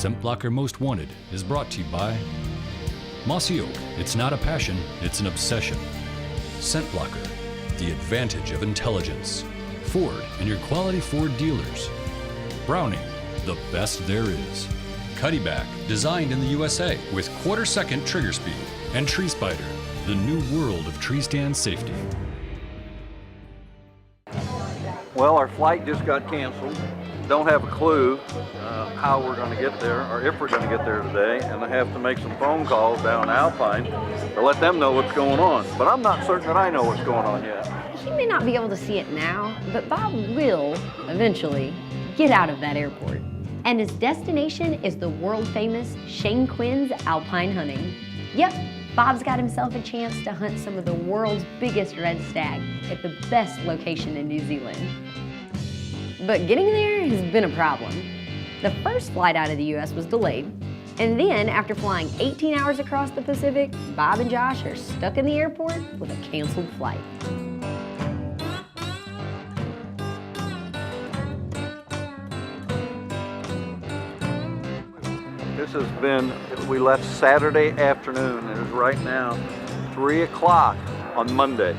Scent Blocker Most Wanted is brought to you by Mossy Oak. It's not a passion, it's an obsession. Scent Blocker, the advantage of intelligence. Ford and your quality Ford dealers. Browning, the best there is. Cuddyback, designed in the USA with quarter-second trigger speed. And Tree Spider, the new world of tree stand safety. Well, our flight just got canceled. Don't have a clue how we're going to get there or if we're going to get there today, and I have to make some phone calls down Alpine to let them know what's going on. But I'm not certain that I know what's going on yet. He may not be able to see it now, but Bob will eventually get out of that airport. And his destination is the world-famous Shane Quinn's Alpine hunting. Yep, Bob's got himself a chance to hunt some of the world's biggest red stag at the best location in New Zealand. But getting there has been a problem. The first flight out of the US was delayed, and then after flying 18 hours across the Pacific, Bob and Josh are stuck in the airport with a canceled flight. This has been, we left Saturday afternoon. It is right now 3 o'clock on Monday.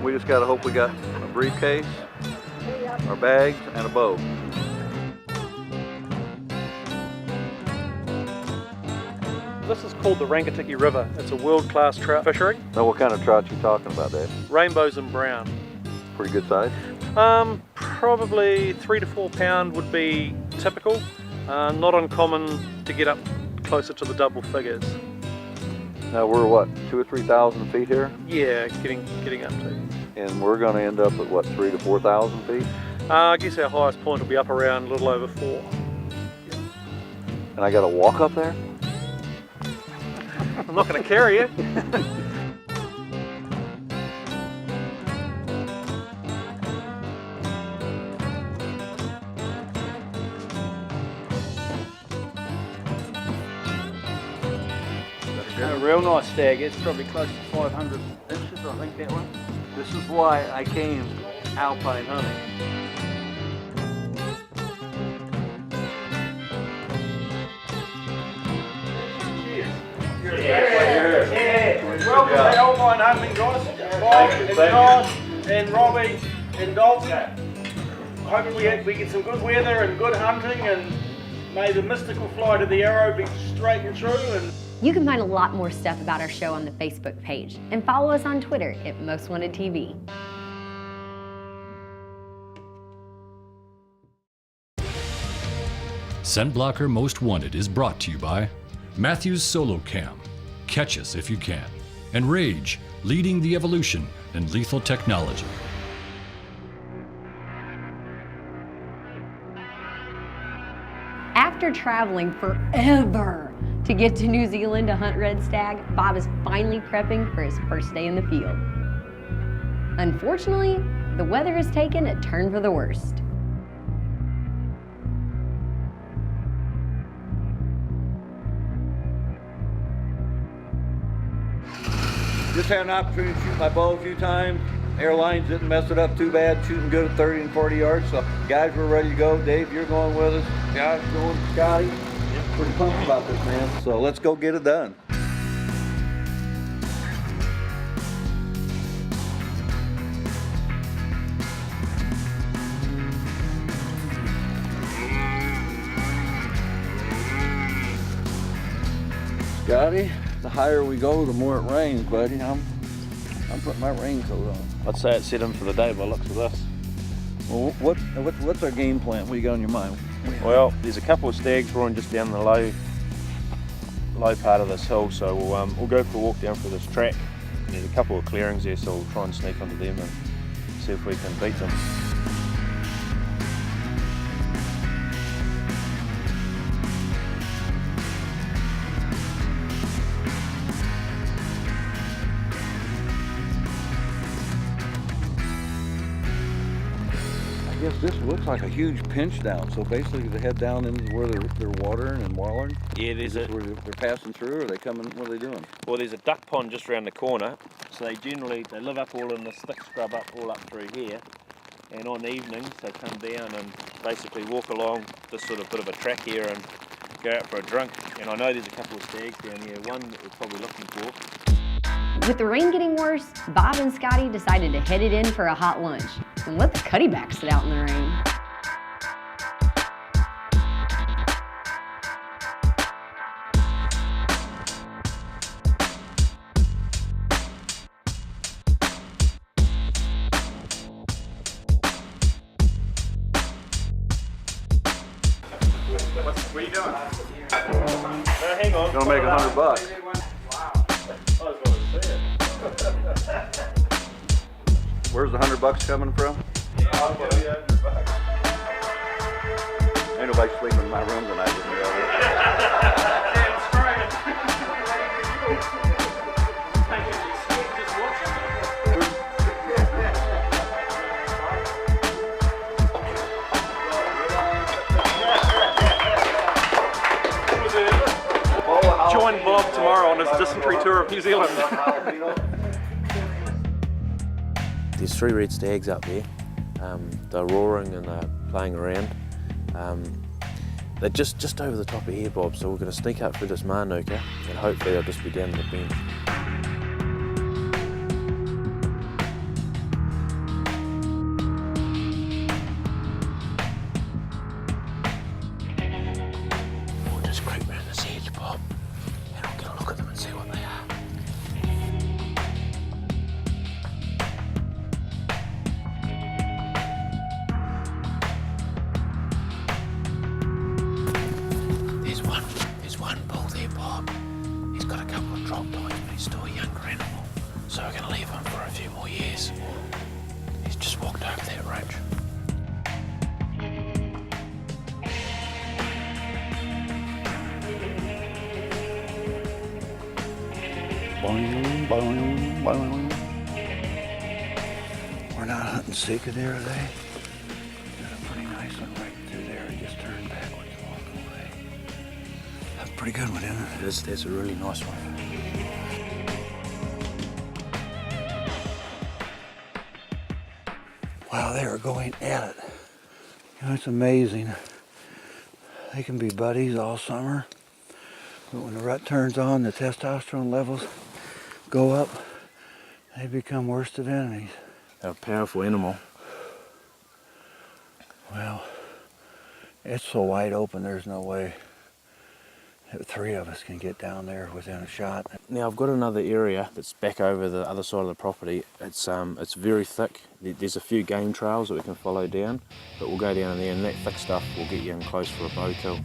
We just got to hope we got a briefcase, our bags, and a boat. This is called the Rangitikei River. It's a world-class trout fishery. Now, what kind of trout you talking about, Dave? Rainbows and brown. Pretty good size? Probably 3 to 4 pound would be typical. Not uncommon to get up closer to the double figures. Now we're what, 2,000 or 3,000 feet here? Yeah, getting up to. And we're going to end up at what, 3,000 to 4,000 feet? I guess our highest point will be up around a little over 4. And I got to walk up there? I'm not going to carry you. A real nice stag. It's probably close to 500 inches, I think, that one. This is why I came alpine hunting. Welcome to Alpine hunting, guys. Bob and Josh and Robbie and Dalton. Hoping we get some good weather and good hunting, and may the mystical flight of the arrow be straight and true. And You can find a lot more stuff about our show on the Facebook page and follow us on Twitter at Most Wanted TV. Scent Blocker Most Wanted is brought to you by Matthews Solo Cam, catch us if you can, and Rage, leading the evolution in lethal technology. After traveling forever to get to New Zealand to hunt red stag, Bob is finally prepping for his first day in the field. Unfortunately, the weather has taken a turn for the worst. Just had an opportunity to shoot my bow a few times. Airlines didn't mess it up too bad, shooting good at 30 and 40 yards. So guys, we're ready to go. Dave, you're going with us. Josh going, Scotty. Pretty pumped about this, man. So let's go get it done. Scotty, the higher we go, the more it rains, buddy. I'm putting my raincoat on. I'd say it's set in for the day by the looks of this. Well, what's our game plan? What do you got on your mind? Well, there's a couple of stags roaring just down the low part of this hill, so we'll go for a walk down through this track. There's a couple of clearings there, so we'll try and sneak onto them and see if we can beat them. I guess this looks like a huge pinch down. So basically they head down into where they're watering and wallering. Yeah, there's where they're passing through, or are they coming, what are they doing? Well, there's a duck pond just around the corner, so they live up all in this thick scrub all up through here, and on evenings they come down and basically walk along this sort of bit of a track here and go out for a drink. And I know there's a couple of stags down here, one that we're probably looking for. With the rain getting worse, Bob and Scotty decided to head it in for a hot lunch and let the cuttybacks sit out in the rain. What are you doing? Hang on. Gonna make $100. Wow. I was going to say it. Where's the $100 coming from? I'll give you $100. Ain't nobody sleeping in my room tonight with me over there. Damn straight. Thank you. Just watching Join Bob tomorrow on his dysentery tour of New Zealand. There's 3 red stags up there. They're roaring and they're playing around. They're just over the top of here, Bob, so we're going to sneak up through this manuka and hopefully they'll just be down in the bend. We'll just creep around this edge, Bob, and I'll get a look at them and see what they are. There's one bull there, Bob. He's got a couple of drop tines, but he's still a younger animal. So we're going to leave him for a few more years. He's just walked over that ridge. Boing, boing, boing. We're not hunting Sika there today. Got a pretty nice one right through there. He just turned backwards and walked away. That's a pretty good one, isn't it? That's a really nice one. Wow, they are going at it. You know, it's amazing. They can be buddies all summer, but when the rut turns on, the testosterone levels go up, they become worst of enemies. They're a powerful animal. Well, it's so wide open, there's no way that 3 of us can get down there within a shot. Now I've got another area that's back over the other side of the property. It's very thick. There's a few game trails that we can follow down, but we'll go down in there and that thick stuff will get you in close for a bow kill.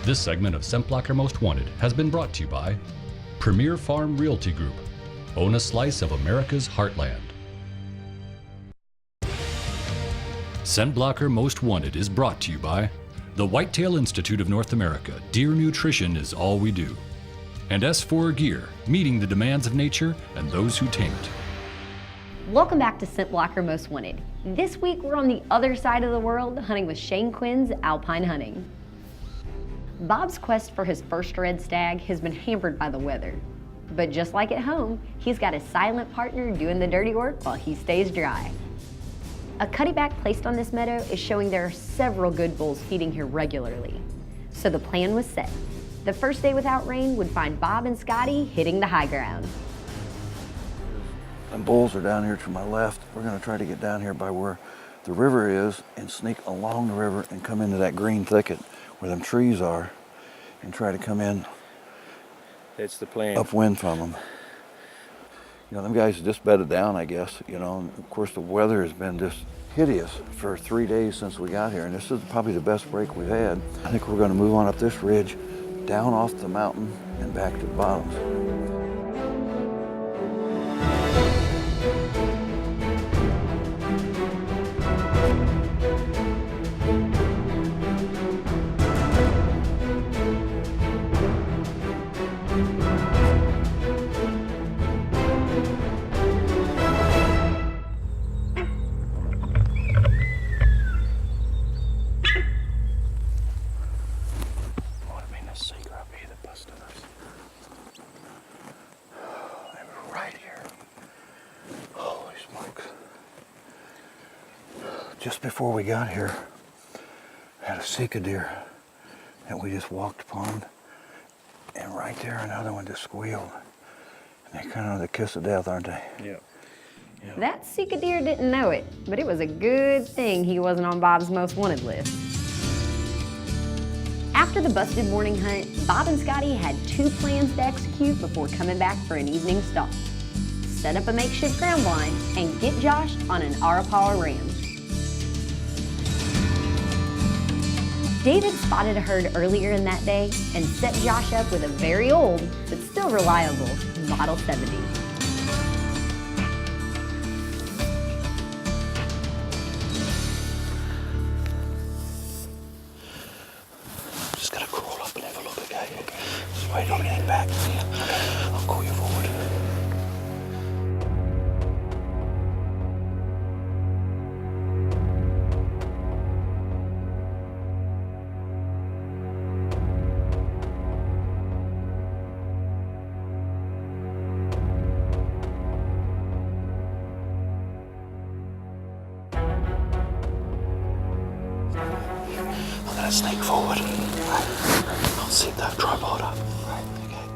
This segment of Scent Blocker Most Wanted has been brought to you by Premier Farm Realty Group. Own a slice of America's heartland. Scent Blocker Most Wanted is brought to you by the Whitetail Institute of North America. Deer nutrition is all we do. And S4 Gear, meeting the demands of nature and those who tame it. Welcome back to Scent Blocker Most Wanted. This week we're on the other side of the world hunting with Shane Quinn's Alpine Hunting. Bob's quest for his first red stag has been hampered by the weather. But just like at home, he's got a silent partner doing the dirty work while he stays dry. A cuttyback placed on this meadow is showing there are several good bulls feeding here regularly. So the plan was set. The first day without rain would find Bob and Scotty hitting the high ground. The bulls are down here to my left. We're going to try to get down here by where the river is and sneak along the river and come into that green thicket where them trees are and try to come in. That's the plan. Upwind from them. You know, them guys just bedded down, I guess, you know, and of course the weather has been just hideous for 3 days since we got here, and this is probably the best break we've had. I think we're going to move on up this ridge, down off the mountain, and back to the bottoms. just before we got here, we had a sika deer that we just walked upon, and right there another one just squealed. And they're kind of the kiss of death, aren't they? Yeah. That sika deer didn't know it, but it was a good thing he wasn't on Bob's most wanted list. After the busted morning hunt, Bob and Scotty had 2 plans to execute before coming back for an evening stalk. Set up a makeshift ground blind and get Josh on an Arapawa ram. David spotted a herd earlier in that day and set Josh up with a very old, but still reliable, Model 70. Just gotta crawl up and have a look, okay? Just wait on that back. I'll call you forward. I'm gonna snake forward. Right. I'll set that tripod up. Right, okay.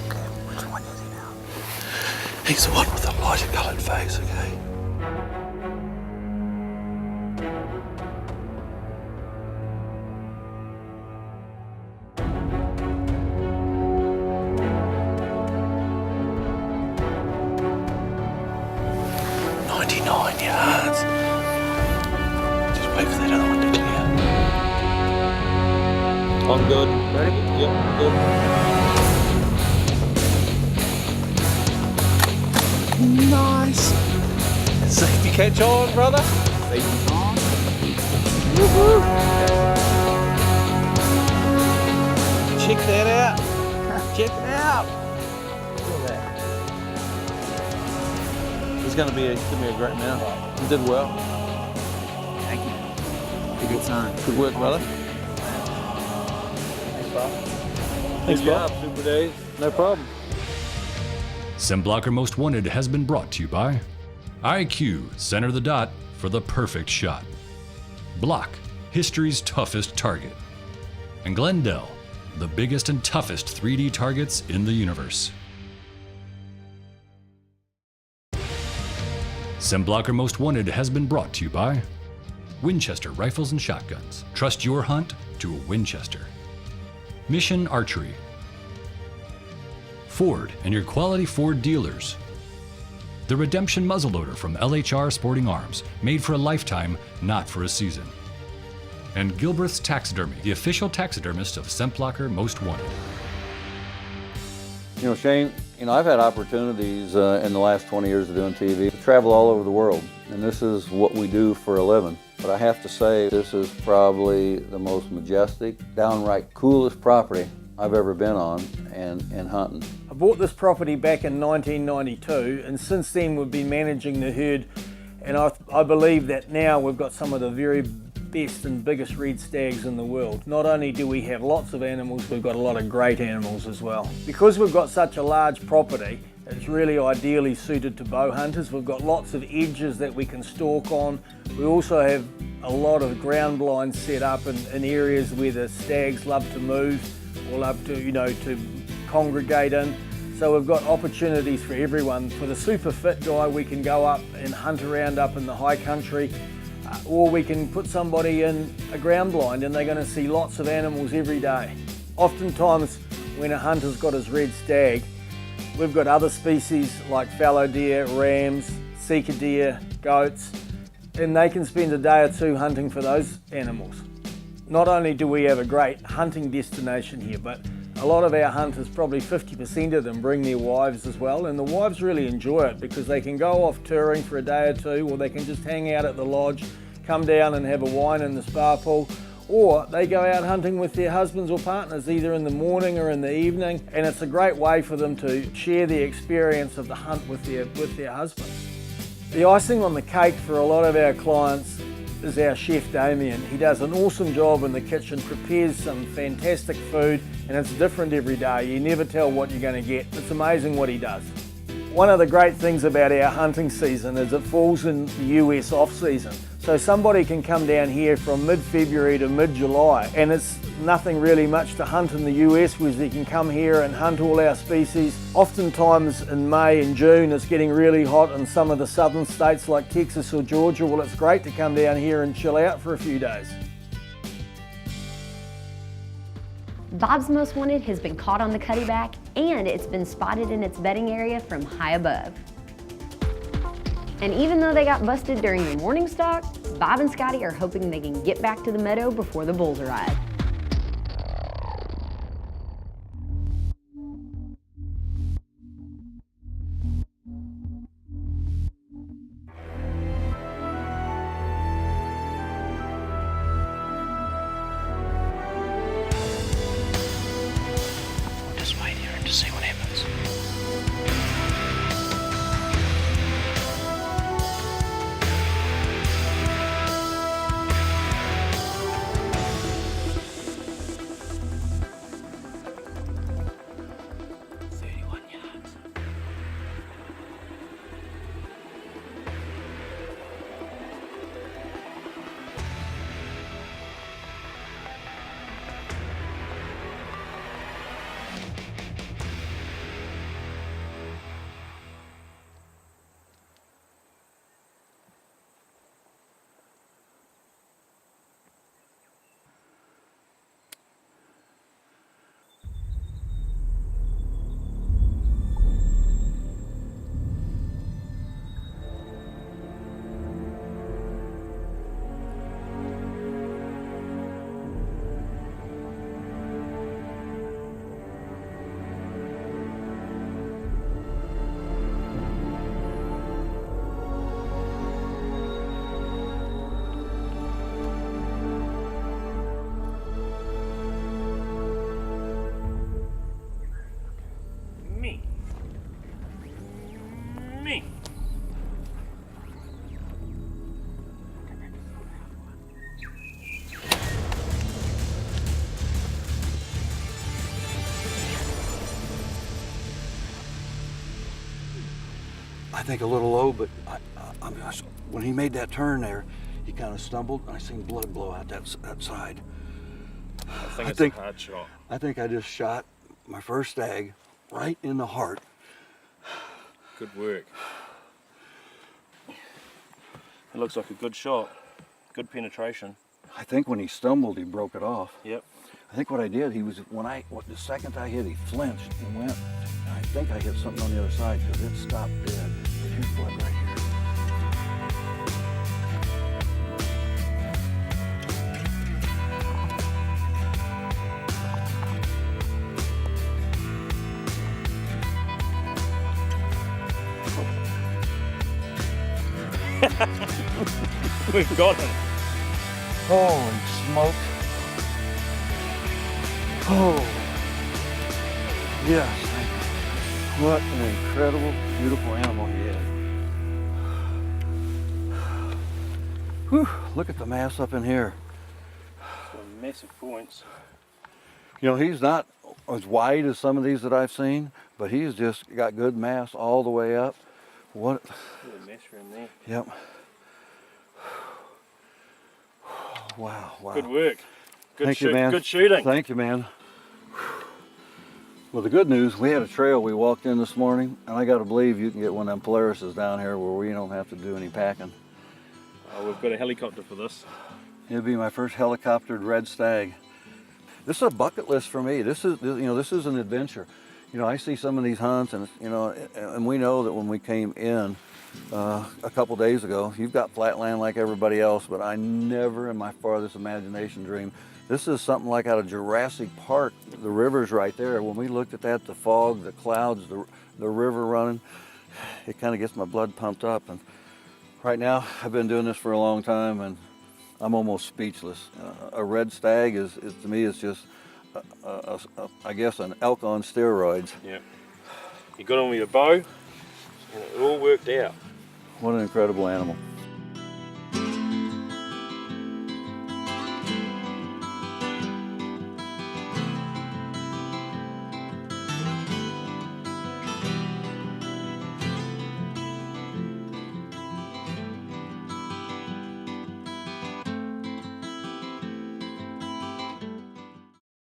Okay, which one is he now? He's the one with the lighter coloured face, okay? Yards. Just wait for that other one to clear. I'm good. Ready? Yep, good. Nice. Safety catch on, brother. Safety on. Woohoo! Check that out. Check it out. Look at that. He's going to be a great mount. He did well. Thank you. A good sign. Good work, brother. Thanks, Bob. Thanks, Bob. Super Dave. No problem. Scent Blocker Most Wanted has been brought to you by IQ, center the dot for the perfect shot. Block, history's toughest target. And Glendale, the biggest and toughest 3D targets in the universe. Scent Blocker Most Wanted has been brought to you by Winchester Rifles and Shotguns. Trust your hunt to a Winchester. Mission Archery. Ford and your quality Ford dealers. The Redemption Muzzleloader from LHR Sporting Arms, made for a lifetime, not for a season. And Gilbreth's Taxidermy, the official taxidermist of Scent Blocker Most Wanted. You know, Shane, I've had opportunities in the last 20 years of doing TV to travel all over the world, and this is what we do for a living. But I have to say, this is probably the most majestic, downright coolest property I've ever been on and hunting. I bought this property back in 1992, and since then we've been managing the herd, and I believe that now we've got some of the very best and biggest red stags in the world. Not only do we have lots of animals, we've got a lot of great animals as well. Because we've got such a large property, it's really ideally suited to bow hunters. We've got lots of edges that we can stalk on. We also have a lot of ground blinds set up in areas where the stags love to move or love to, to congregate in. So we've got opportunities for everyone. For the super fit guy, we can go up and hunt around up in the high country, or we can put somebody in a ground blind and they're going to see lots of animals every day. Oftentimes when a hunter's got his red stag, we've got other species like fallow deer, rams, sika deer, goats, and they can spend a day or two hunting for those animals. Not only do we have a great hunting destination here, but a lot of our hunters, probably 50% of them, bring their wives as well, and the wives really enjoy it because they can go off touring for a day or two, or they can just hang out at the lodge, come down and have a wine in the spa pool, or they go out hunting with their husbands or partners either in the morning or in the evening, and it's a great way for them to share the experience of the hunt with their husbands. The icing on the cake for a lot of our clients is our chef Damien. He does an awesome job in the kitchen, prepares some fantastic food, and it's different every day. You never tell what you're going to get. It's amazing what he does. One of the great things about our hunting season is it falls in the US off-season. So somebody can come down here from mid-February to mid-July, and it's nothing really much to hunt in the US, whereas they can come here and hunt all our species. Oftentimes in May and June it's getting really hot in some of the southern states like Texas or Georgia. Well, it's great to come down here and chill out for a few days. Bob's Most Wanted has been caught on the cuttyback, and it's been spotted in its bedding area from high above. And even though they got busted during the morning stalk, Bob and Scotty are hoping they can get back to the meadow before the bulls arrive. Just wait here and just see what happens. I think a little low, but when he made that turn there, he kind of stumbled, and I seen blood blow out that side. I think it's a hard shot. I think I just shot my first stag right in the heart. Good work. It looks like a good shot. Good penetration. I think when he stumbled, he broke it off. Yep. I think what I did, the second I hit, he flinched and went. I think I hit something on the other side because it stopped dead. But here's blood right here. We've got it. Holy smoke. Oh, yes. What an incredible, beautiful animal he is. Whew, look at the mass up in here. Some massive points. You know, he's not as wide as some of these that I've seen, but he's just got good mass all the way up. What? Good mesh around there. Yep. Wow, wow. Good work. Thank you, man. Good shooting. Thank you, man. Well, the good news, we had a trail we walked in this morning, and I got to believe you can get one of them Polarises down here where we don't have to do any packing. We've got a helicopter for this. It'll be my first helicoptered red stag. This is a bucket list for me. This is an adventure. You know, I see some of these hunts, and and we know that when we came in a couple days ago, you've got flat land like everybody else, but I never in my farthest imagination dreamed this is something like out of Jurassic Park. The river's right there. When we looked at that, the fog, the clouds, the river running, it kind of gets my blood pumped up. And right now, I've been doing this for a long time, and I'm almost speechless. A red stag is to me, it's just, I guess, an elk on steroids. Yeah. You got on with your bow, and it all worked out. What an incredible animal.